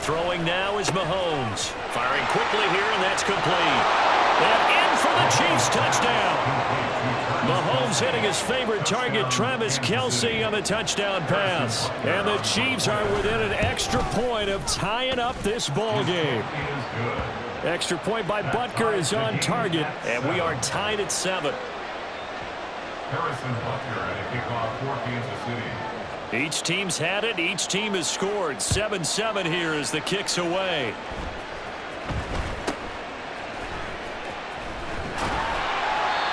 Throwing now is Mahomes. Firing quickly here, and that's complete. And in for the Chiefs touchdown. Mahomes hitting his favorite target, Travis Kelce, on the touchdown pass. And the Chiefs are within an extra point of tying up this ball game. Extra point by Butker is on target, and we are tied at 7. Harrison Butker at a kickoff for Kansas City. Each team's had it. Each team has scored. 7-7 here as the kick's away.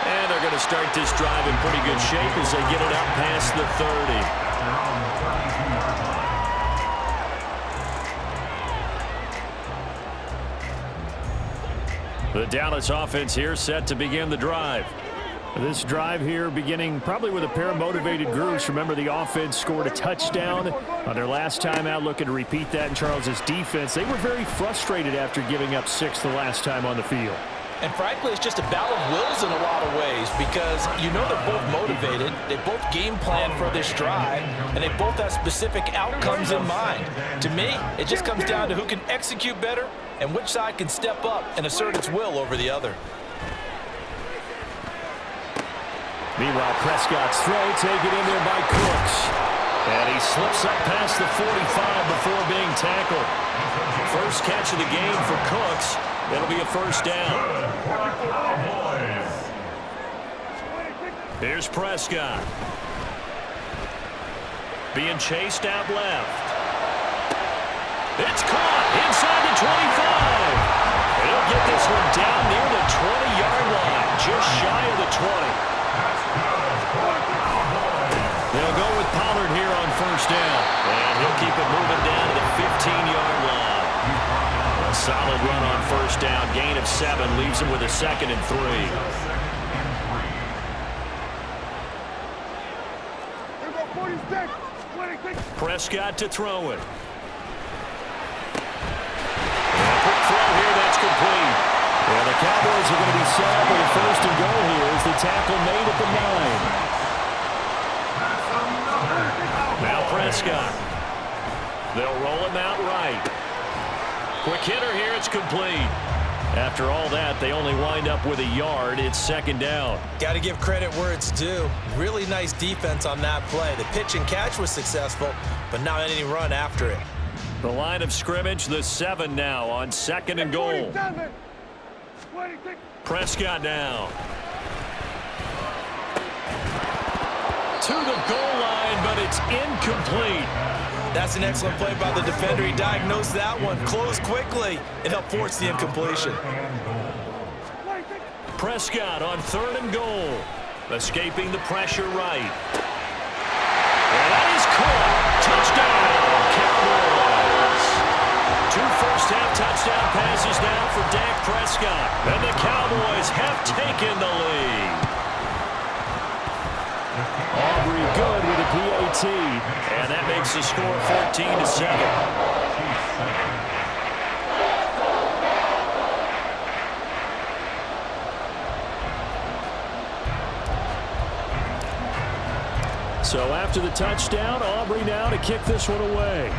And they're going to start this drive in pretty good shape as they get it out past the 30. The Dallas offense here set to begin the drive. This drive here beginning probably with a pair of motivated groups. Remember, the offense scored a touchdown on their last time out, looking to repeat that in Charles's defense. They were very frustrated after giving up 6 the last time on the field. And frankly, it's just a battle of wills in a lot of ways because you know they're both motivated, they both game plan for this drive, and they both have specific outcomes in mind. To me, it just comes down to who can execute better and which side can step up and assert its will over the other. Meanwhile, Prescott's throw taken in there by Cooks. And he slips up past the 45 before being tackled. First catch of the game for Cooks. It'll be a first down. Here's Prescott. Being chased out left. It's caught inside the 25. He'll get this one down near the 20-yard line, just shy of the 20. They'll go with Pollard here on first down. And he'll keep it moving down to the 15-yard line. A solid run on first down. Gain of 7 leaves him with a 2nd and 3. Prescott to throw it. And a quick throw here, that's complete. And the Cowboys are going to be set up with a first and goal here as the tackle made at the 9. Now Prescott. They'll roll him out right. Quick hitter here, it's complete. After all that, they only wind up with a yard. It's 2nd down. Got to give credit where it's due. Really nice defense on that play. The pitch and catch was successful, but not any run after it. The line of scrimmage, the 7 now on 2nd and goal. Prescott now. To the goal line, but it's incomplete. That's an excellent play by the defender. He diagnosed that one, closed quickly, and helped force the incompletion. Prescott on 3rd and goal. Escaping the pressure right. And that is caught. Touchdown, Cowboys. 2 first-half touchdown passes now for Dak Prescott. And the Cowboys have taken the lead. Aubrey good with a PAT. And that makes the score 14-7. So after the touchdown, Aubrey now to kick this one away.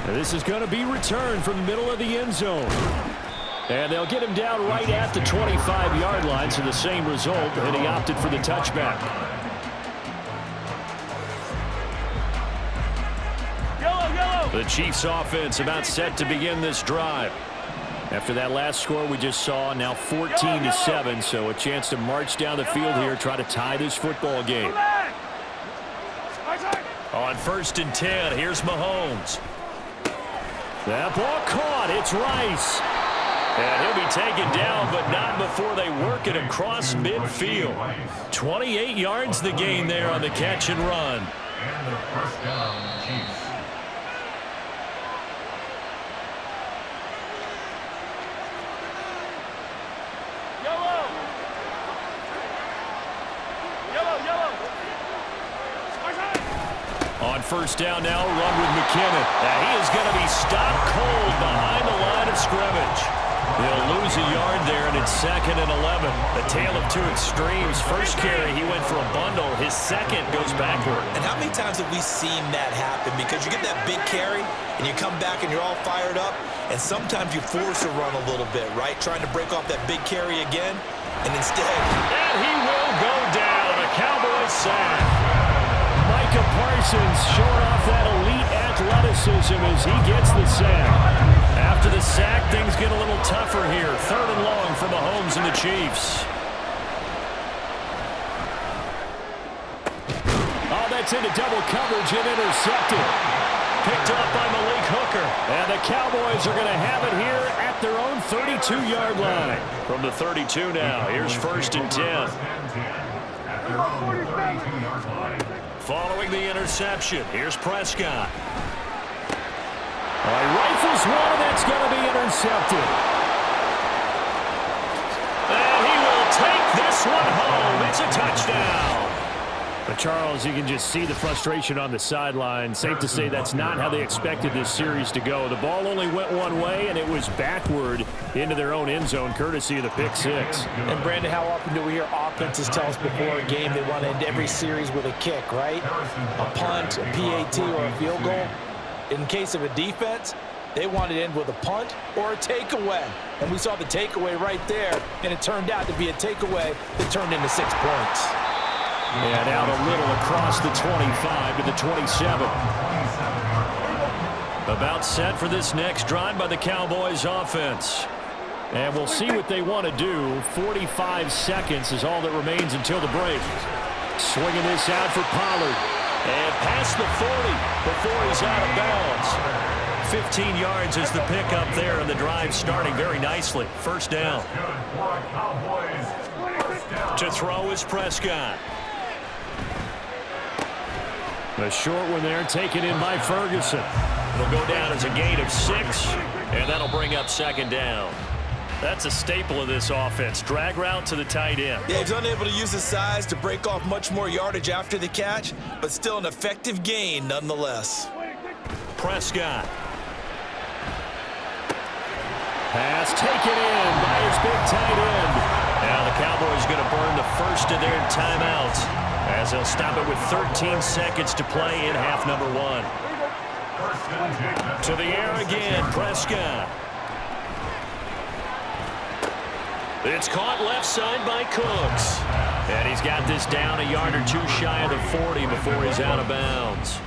And this is going to be returned from the middle of the end zone. And they'll get him down right at the 25-yard line, so the same result, and he opted for the touchback. The Chiefs offense about set to begin this drive. After that last score we just saw, now 14-7, so a chance to march down the field here, try to tie this football game. On 1st and 10, here's Mahomes. That ball caught, it's Rice. And he'll be taken down, but not before they work it across midfield. 28 yards the gain there on the catch and run. And the first down, Chiefs. On first down now, run with McKinnon. And he is going to be stopped cold behind the line of scrimmage. They'll lose a yard there, and it's 2nd and 11. A tale of two extremes. First carry, he went for a bundle. His second goes backward. And how many times have we seen that happen? Because you get that big carry, and you come back and you're all fired up, and sometimes you force a run a little bit, right? Trying to break off that big carry again, and instead... And he will go down. A Cowboys sack. Micah Parsons showing off that elite athleticism as he gets the sack. After the sack, things get a little tougher here. 3rd and long for Mahomes and the Chiefs. Oh, that's into double coverage and intercepted. Picked up by Malik Hooker. And the Cowboys are going to have it here at their own 32-yard line. From the 32 now, here's 1st and 10. Following the interception, here's Prescott. He rifles one, and that's going to be intercepted. And he will take this one home. It's a touchdown. But Charles, you can just see the frustration on the sideline. Safe to say that's not how they expected this series to go. The ball only went one way, and it was backward into their own end zone, courtesy of the pick six. And Brandon, how often do we hear offenses tell us before a game they want to end every series with a kick, right? A punt, a PAT, or a field goal. In case of a defense, they wanted to end with a punt or a takeaway. And we saw the takeaway right there, and it turned out to be a takeaway that turned into 6 points. And out a little across the 25 to the 27. About set for this next drive by the Cowboys offense. And we'll see what they want to do. 45 seconds is all that remains until the break. Swinging this out for Pollard. And past the 40 before he's out of bounds. 15 yards is the pickup there, and the drive starting very nicely. 1st down. To throw is Prescott. A short one there, taken in by Ferguson. It'll go down as a gain of 6, and that'll bring up 2nd down. That's a staple of this offense. Drag route to the tight end. Yeah, he's unable to use his size to break off much more yardage after the catch, but still an effective gain nonetheless. Prescott. Pass taken in by his big tight end. Now the Cowboys going to burn the first of their timeouts as they'll stop it with 13 seconds to play in half number 1. To the air again, Prescott. It's caught left side by Cooks. And he's got this down a yard or two shy of the 40 before he's out of bounds.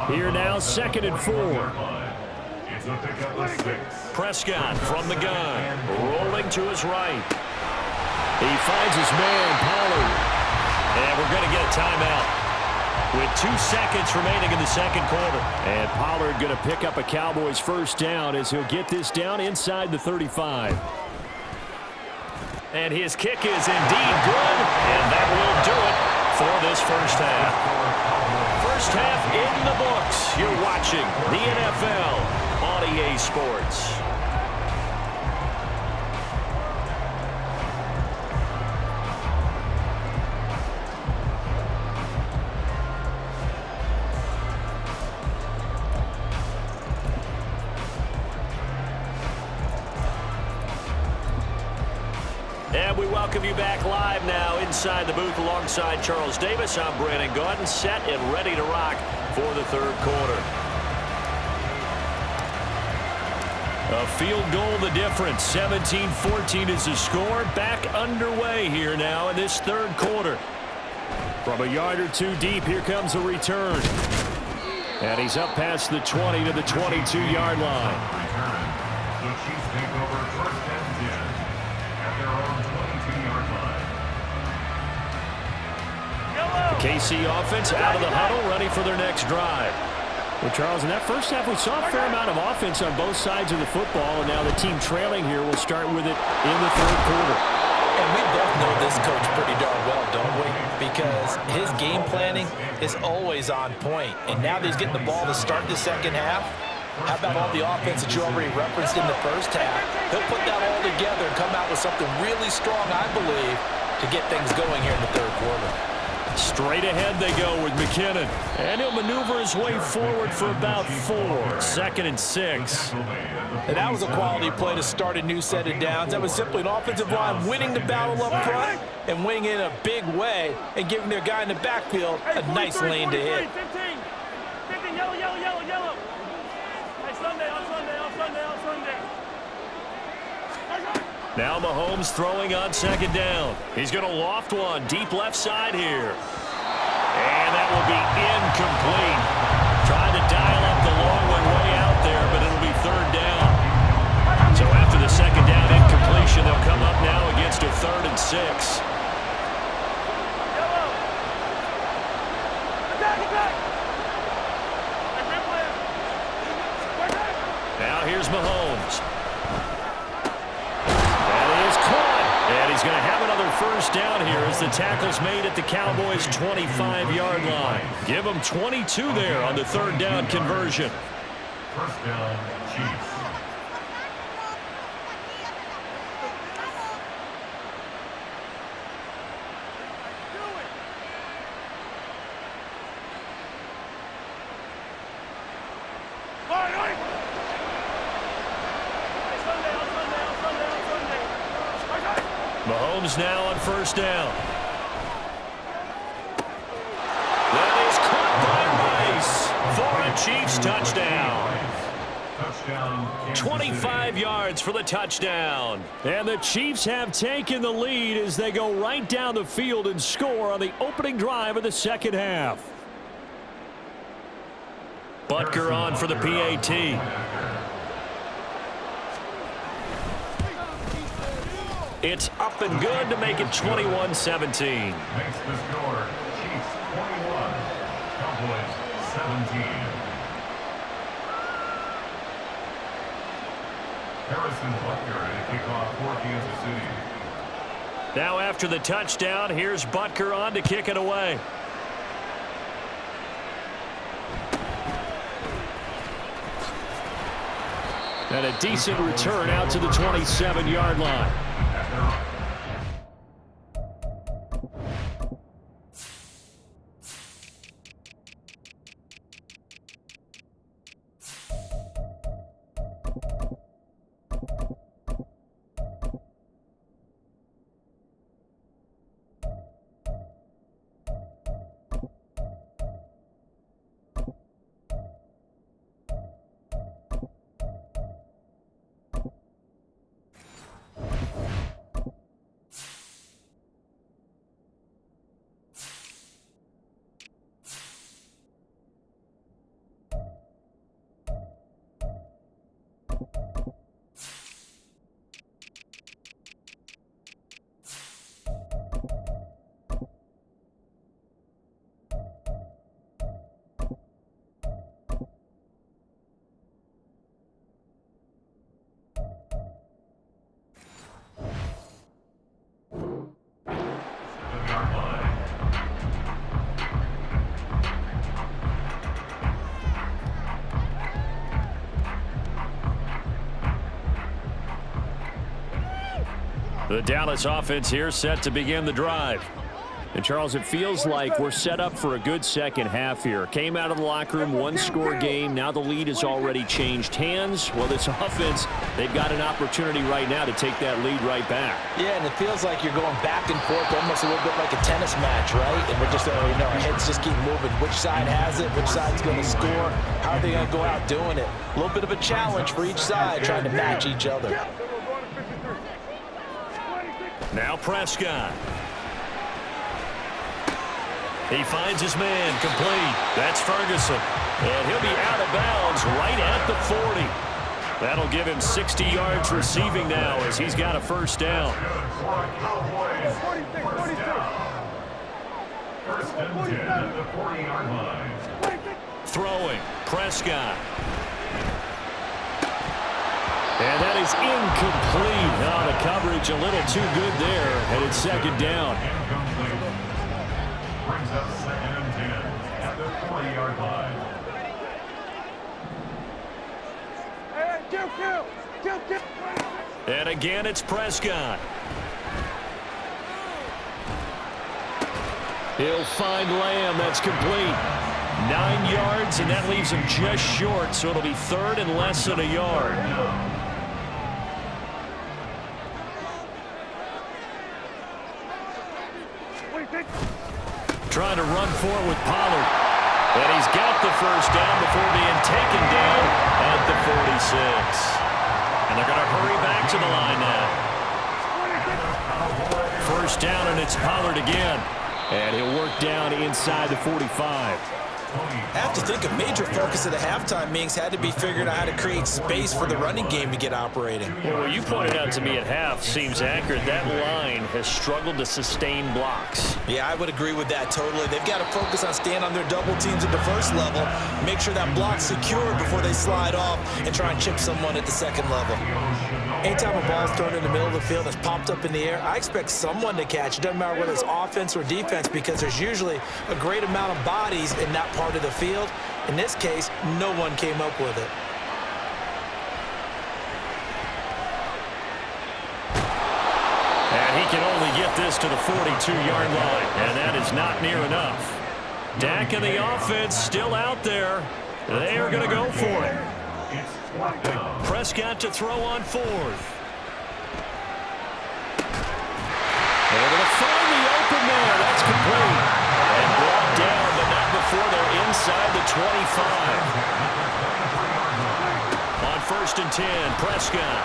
Here now, 2nd and 4. Prescott from the gun, rolling to his right. He finds his man, Pollard. And we're going to get a timeout with 2 seconds remaining in the 2nd quarter. And Pollard going to pick up a Cowboys 1st down as he'll get this down inside the 35. And his kick is indeed good, and that will do it for this 1st half. 1st half in the books. You're watching the NFL on EA Sports. And we welcome you back live now inside the booth alongside Charles Davis. I'm Brandon Gaudin, set and ready to rock for the 3rd quarter. A field goal the difference. 17-14 is the score. Back underway here now in this 3rd quarter. From a yard or two deep, here comes a return. And he's up past the 20 to the 22-yard line. The Chiefs take over 1st and 10 at their own 22-yard line. The KC offense out of the huddle, ready for their next drive. Well, Charles, in that 1st half, we saw a fair amount of offense on both sides of the football, and now the team trailing here will start with it in the 3rd quarter. And we both know this coach pretty darn well, don't we? Because his game planning is always on point. And now that he's getting the ball to start the 2nd half, how about all the offense that you already referenced in the 1st half? He'll put that all together and come out with something really strong, I believe, to get things going here in the 3rd quarter. Straight ahead they go with McKinnon. And he'll maneuver his way forward for about 4. 2nd and 6. And that was a quality play to start a new set of downs. That was simply an offensive line winning the battle up front and winning in a big way and giving their guy in the backfield a nice lane to hit. 15, yellow, yellow, yellow, yellow. Hey, Sunday, on Sunday, on Sunday, on Sunday. Now Mahomes throwing on 2nd down. He's going to loft one deep left side here. And that will be incomplete. Trying to dial up the long one way out there, but it'll be 3rd down. So after the 2nd down incompletion, they'll come up now against a 3rd and 6. Yellow. Attack, attack. Now here's Mahomes. That is caught. And he's going to have another 1st down here as the tackle's made at the Cowboys' 25-yard line. Give them 22 there on the 3rd down conversion. 1st down, Chiefs. Mahomes now on 1st down. That is caught by Rice for a Chiefs touchdown. 25 yards for the touchdown. And the Chiefs have taken the lead as they go right down the field and score on the opening drive of the 2nd half. Butker on for the PAT. It's up and good to make it 21-17. Makes the score Chiefs 21, Cowboys 17. Harrison Butker to kick off for Kansas City. Now after the touchdown, here's Butker on to kick it away. And a decent return out to the 27-yard line. The Dallas offense here set to begin the drive. And, Charles, it feels like we're set up for a good 2nd half here. Came out of the locker room, 1-score game. Now the lead has already changed hands. Well, this offense, they've got an opportunity right now to take that lead right back. Yeah, and it feels like you're going back and forth almost a little bit like a tennis match, right? And we're just, our heads just keep moving. Which side has it? Which side's going to score? How are they going to go out doing it? A little bit of a challenge for each side trying to match each other. Now Prescott. He finds his man complete. That's Ferguson. And he'll be out of bounds right at the 40. That'll give him 60 yards receiving now as he's got a 1st down. 1st and 10 at the 40-yard line. Throwing. Prescott. And that is incomplete. Now the coverage a little too good there, and it's 2nd down. Incomplete. Brings up 2nd and 10 at the 40-yard line. And again, it's Prescott. He'll find Lamb. That's complete. 9 yards, and that leaves him just short, so it'll be third and less than a yard. Trying to run forward with Pollard. And he's got the first down before being taken down at the 46. And they're going to hurry back to the line now. First down, and it's Pollard again. And he'll work down inside the 45. I have to think a major focus of the halftime meetings had to be figuring out how to create space for the running game to get operating. Well, what you pointed out to me at half seems accurate. That line has struggled to sustain blocks. Yeah, I would agree with that totally. They've got to focus on staying on their double teams at the first level, make sure that block's secured before they slide off and try and chip someone at the second level. Anytime a ball's thrown in the middle of the field and it's popped up in the air, I expect someone to catch. It doesn't matter whether it's offense or defense because there's usually a great amount of bodies in that part of the field. In this case, no one came up with it. And he can only get this to the 42-yard line, and that is not near enough. Dak and the offense still out there. They are going to go for it. Prescott to throw on fourth. They're going to find the open man. That's complete. And brought down, but not before they're inside the 25. On first and 10, Prescott.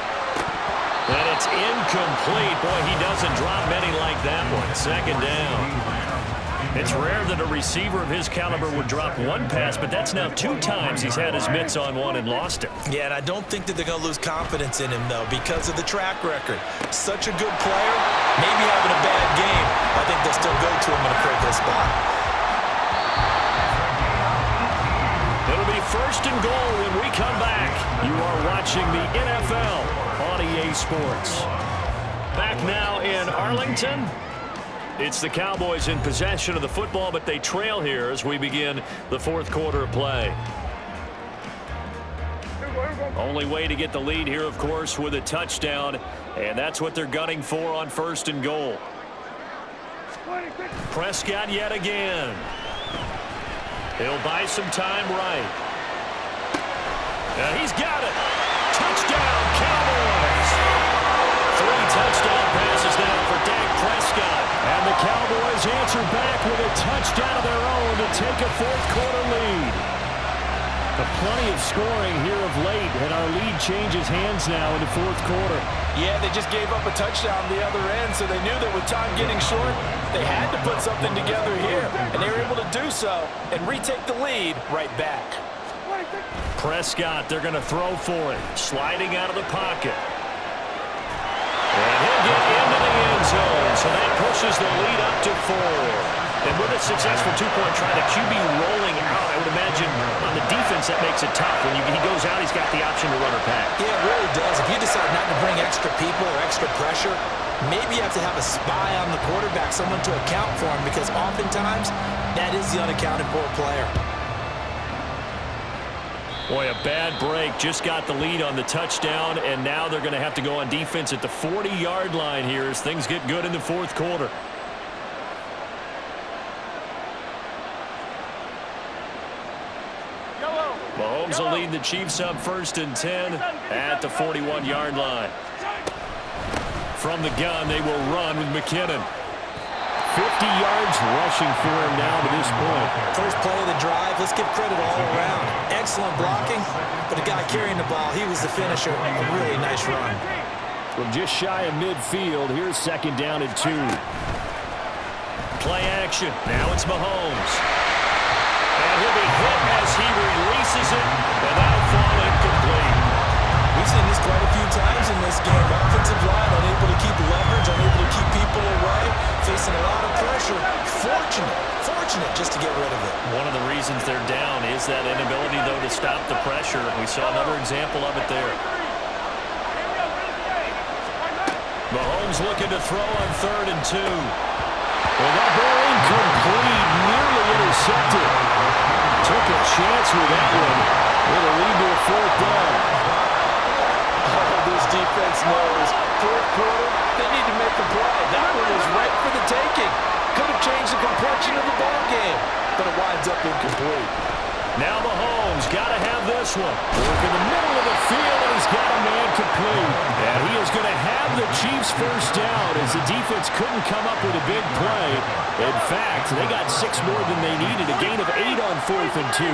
And it's incomplete. Boy, he doesn't drop many like that one. Second down. It's rare that a receiver of his caliber would drop one pass, but that's now 2 times he's had his mitts on one and lost it. Yeah, and I don't think that they're going to lose confidence in him, though, because of the track record. Such a good player, maybe having a bad game. I think they'll still go to him in a critical spot. It'll be first and goal when we come back. You are watching the NFL on EA Sports. Back now in Arlington. It's the Cowboys in possession of the football, but they trail here as we begin the fourth quarter of play. Only way to get the lead here, of course, with a touchdown, and that's what they're gunning for on first and goal. Prescott yet again. He'll buy some time right. And he's got it. Touchdown, Cowboys. 3 touchdown passes now for Dak Prescott. And the Cowboys answer back with a touchdown of their own to take a fourth quarter lead. Plenty of scoring here of late, and our lead changes hands now in the fourth quarter. Yeah, they just gave up a touchdown the other end, so they knew that with time getting short, they had to put something together here, and they were able to do so and retake the lead right back. Prescott, they're going to throw for it, sliding out of the pocket. And he'll get into the end zone, so that pushes the lead up to 4. And with a successful 2-point try, the QB rolling out, I would imagine on the defense that makes it tough. When he goes out, he's got the option to run or pass. Yeah, it really does. If you decide not to bring extra people or extra pressure, maybe you have to have a spy on the quarterback, someone to account for him, because oftentimes that is the unaccounted for player. Boy, a bad break. Just got the lead on the touchdown, and now they're going to have to go on defense at the 40-yard line here as things get good in the fourth quarter. Mahomes will lead the Chiefs up first and 10 at the 41-yard line. From the gun, they will run with McKinnon. 50 yards rushing for him now to this point. First play of the drive, let's give credit all around. Excellent blocking, but the guy carrying the ball, he was the finisher. A really nice run. From just shy of midfield, here's second down and 2. Play action. Now it's Mahomes. And he'll be hit as he releases it, and that'll fall incomplete. We've seen this quite a few times in this game. Offensive line unable to keep leverage, unable to keep people away, facing a lot of pressure. Fortunate just to get rid of it. One of the reasons they're down is that inability, though, to stop the pressure. We saw another example of it there. Mahomes looking to throw on third and 2. Well, that ball incomplete, nearly intercepted. Took a chance with that one. It'll lead to a fourth down. This defense knows. Fourth quarter, they need to make the play. That one was right for the taking. Could have changed the complexion of the Now Mahomes got to have this one. Work in the middle of the field, and he's got a man complete. And he is going to have the Chiefs first down as the defense couldn't come up with a big play. In fact, they got 6 more than they needed, a gain of 8 on 4th and 2.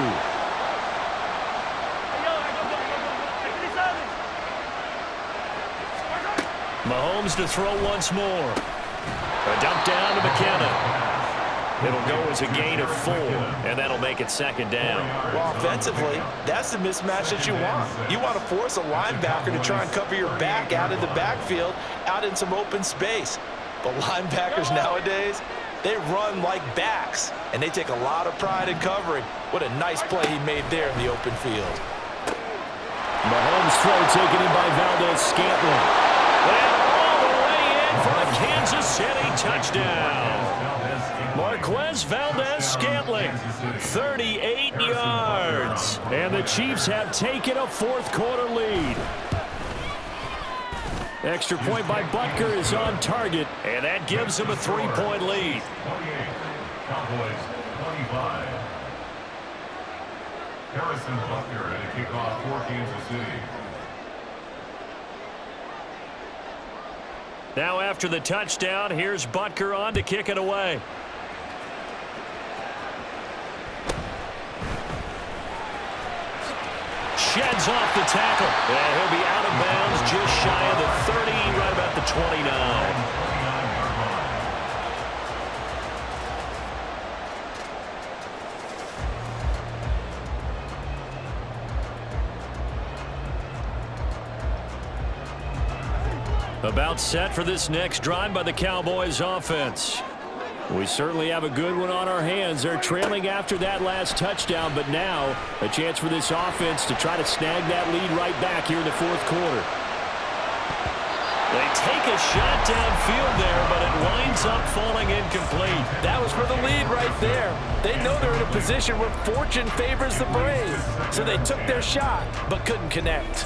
Mahomes to throw once more. A dump down to McKinnon. It'll go as a gain of 4, and that'll make it 2nd down. Well, offensively, that's the mismatch that you want. You want to force a linebacker to try and cover your back out in the backfield, out in some open space. But linebackers nowadays, they run like backs, and they take a lot of pride in covering. What a nice play he made there in the open field. Mahomes throw taken in by Valdes-Scantling. And all the way in for a Kansas City touchdown. Marquez Valdes-Scantling, 38 yards. And the Chiefs have taken a 4th quarter lead. Extra point by Butker is on target, and that gives them a 3-point lead. 28, Cowboys 25. Harrison Butker at a kickoff for Kansas City. Now after the touchdown, here's Butker on to kick it away. Sheds off the tackle. And he'll be out of bounds just shy of the 30, right about the 29. About set for this next drive by the Cowboys offense. We certainly have a good one on our hands. They're trailing after that last touchdown, but now a chance for this offense to try to snag that lead right back here in the 4th quarter. They take a shot downfield there, but it winds up falling incomplete. That was for the lead right there. They know they're in a position where fortune favors the brave. So they took their shot, but couldn't connect.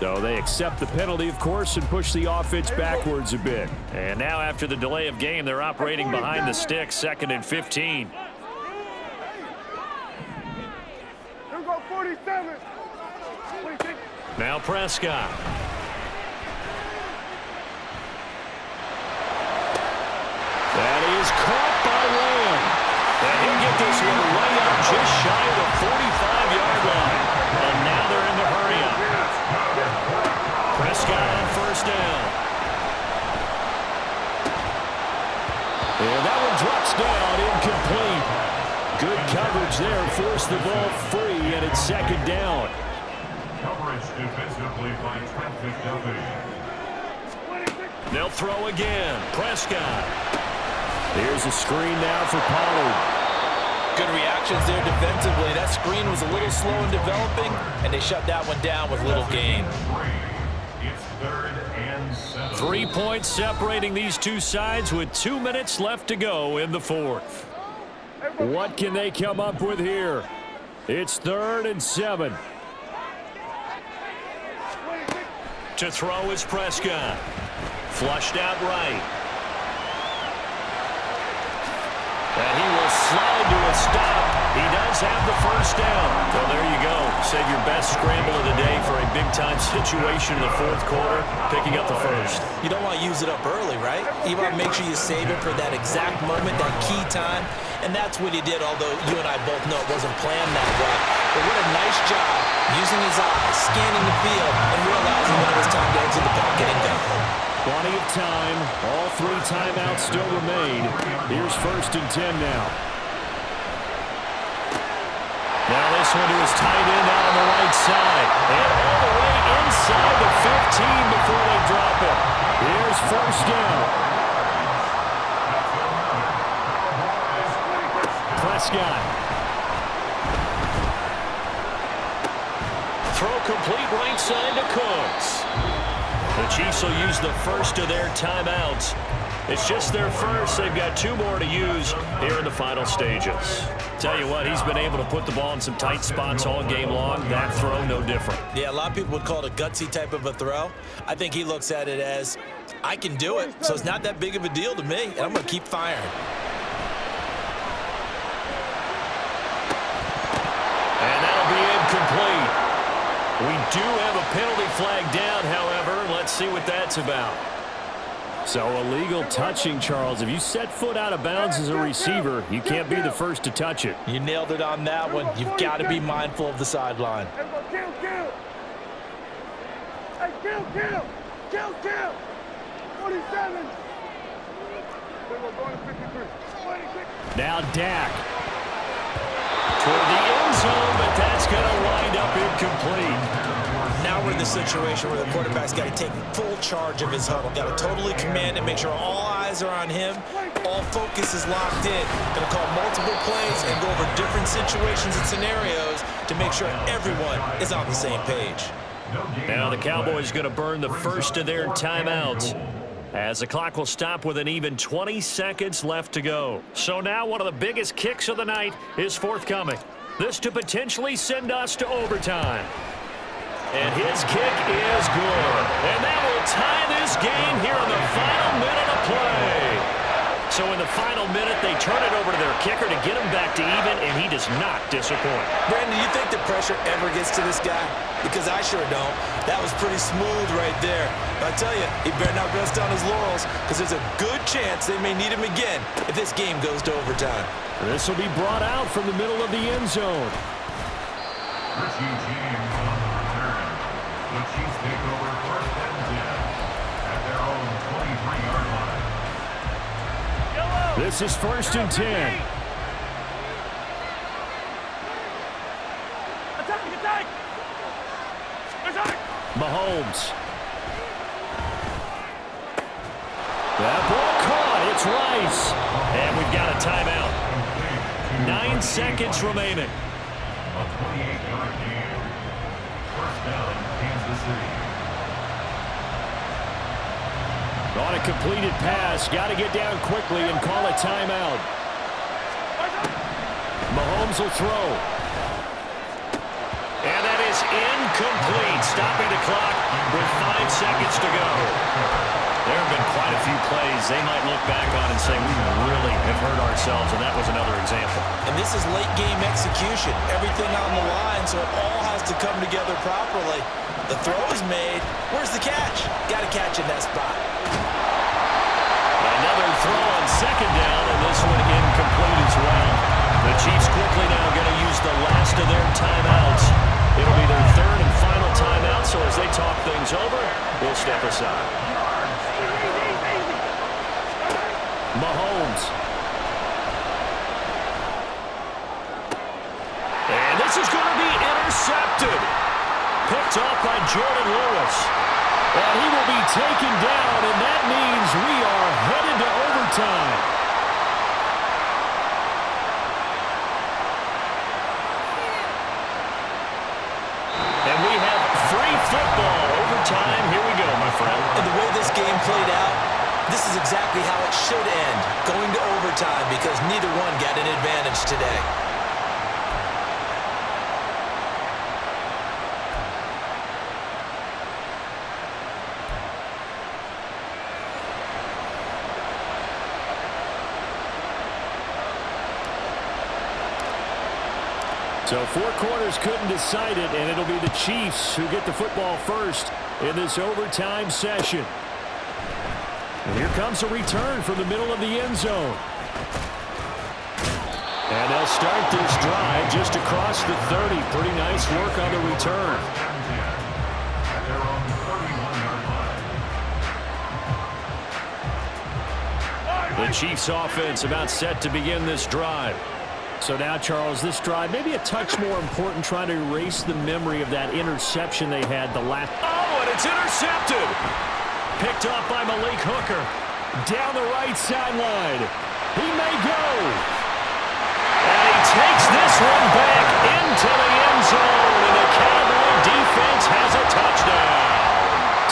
So they accept the penalty, of course, and push the offense backwards a bit. And now after the delay of game, they're operating behind the sticks, 2nd and 15. Here we go, 47. 46. Now Prescott. That is caught by Lamb. And he'll get this one way up just shy of the 45-yard line. And now they're in the hurry-up. Prescott on 1st down. And that one drops down, incomplete. Good coverage there, forced the ball free, and it's 2nd down. Coverage defensively by Trent McDuffie. They'll throw again. Prescott. Here's a screen now for Pollard. Good reactions there defensively. That screen was a little slow in developing, and they shut that one down with little gain. It's 3rd and 7. 3 points separating these two sides with 2 minutes left to go in the 4th. What can they come up with here? It's 3rd and 7. To throw is Prescott. Flushed out right. And he will slide to a stop. He does have the 1st down. Well, there you go. Save your best scramble of the day for a big-time situation in the 4th quarter, picking up the 1st. You don't want to use it up early, right? You want to make sure you save it for that exact moment, that key time. And that's what he did, although you and I both know it wasn't planned that way. But what a nice job using his eyes, scanning the field, and realizing when it was time to exit the pocket and go. Plenty of time. All 3 timeouts still remain. Here's 1st and 10 now. Now this one to his tight end out on the right side. And all the way inside the 15 before they drop it. Here's 1st down. Prescott. Throw complete right side to Cooks. The Chiefs will use the first of their timeouts. It's just their first. They've got 2 more to use here in the final stages. Tell you what, he's been able to put the ball in some tight spots all game long. That throw, no different. Yeah, a lot of people would call it a gutsy type of a throw. I think he looks at it as, I can do it, so it's not that big of a deal to me, and I'm going to keep firing. And that'll be incomplete. We do have a penalty flag down, however. Let's see what that's about. So illegal touching, Charles. If you set foot out of bounds as a receiver, you can't be the first to touch it. You nailed it on that one. You've got to be mindful of the sideline. Hey, kill! 47. Now Dak. Toward the end zone, but that's going to wind up incomplete. Now we're in the situation where the quarterback's got to take full charge of his huddle. Got to totally command it, make sure all eyes are on him. All focus is locked in. Going to call multiple plays and go over different situations and scenarios to make sure everyone is on the same page. Now the Cowboys going to burn the first of their timeouts, as the clock will stop with an even 20 seconds left to go. So now one of the biggest kicks of the night is forthcoming. This to potentially send us to overtime. And his kick is good. And that will tie this game here in the final minute of play. So in the final minute, they turn it over to their kicker to get him back to even, and he does not disappoint. Brandon, do you think the pressure ever gets to this guy? Because I sure don't. That was pretty smooth right there. But I tell you, he better not rest on his laurels, because there's a good chance they may need him again if this game goes to overtime. This will be brought out from the middle of the end zone. Richie James on the return. The Chiefs take over first and 10 at their own 23-yard line. This is first and 10. Attack! Mahomes. That ball caught. It's Rice. And we've got a timeout. 9 seconds remaining. A 28-yard gain. First down, Kansas City. On a completed pass, got to get down quickly and call a timeout. Mahomes will throw. And that is incomplete, stopping the clock with 5 seconds to go. There have been quite a few plays they might look back on and say, we really have hurt ourselves, and that was another example. And this is late-game execution. Everything on the line, so it all has to come together properly. The throw is made. Where's the catch? Got to catch in that spot. Another throw on second down, and this one incomplete as well. The Chiefs quickly now going to use the last of their timeouts. It'll be their third and final timeout, so as they talk things over, we'll step aside. Mahomes. And this is going to be intercepted. Picked off by Jordan Lewis. And he will be taken down, and that means we are headed to overtime. And we have free football. Overtime. Here we go, my friend. And the way this game played out, this is exactly how it should end, going to overtime, because neither one got an advantage today. So 4 quarters couldn't decide it, and it'll be the Chiefs who get the football first in this overtime session. And here comes a return from the middle of the end zone. And they'll start this drive just across the 30. Pretty nice work on the return. At their own 31-yard line. The Chiefs offense about set to begin this drive. So now, Charles, this drive maybe a touch more important, trying to erase the memory of that interception they had the last. Oh, and it's intercepted. Picked off by Malik Hooker. Down the right sideline. He may go. And he takes this one back into the end zone, and the Cowboy defense has a touchdown.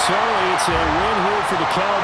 So it's a win here for the Cowboys.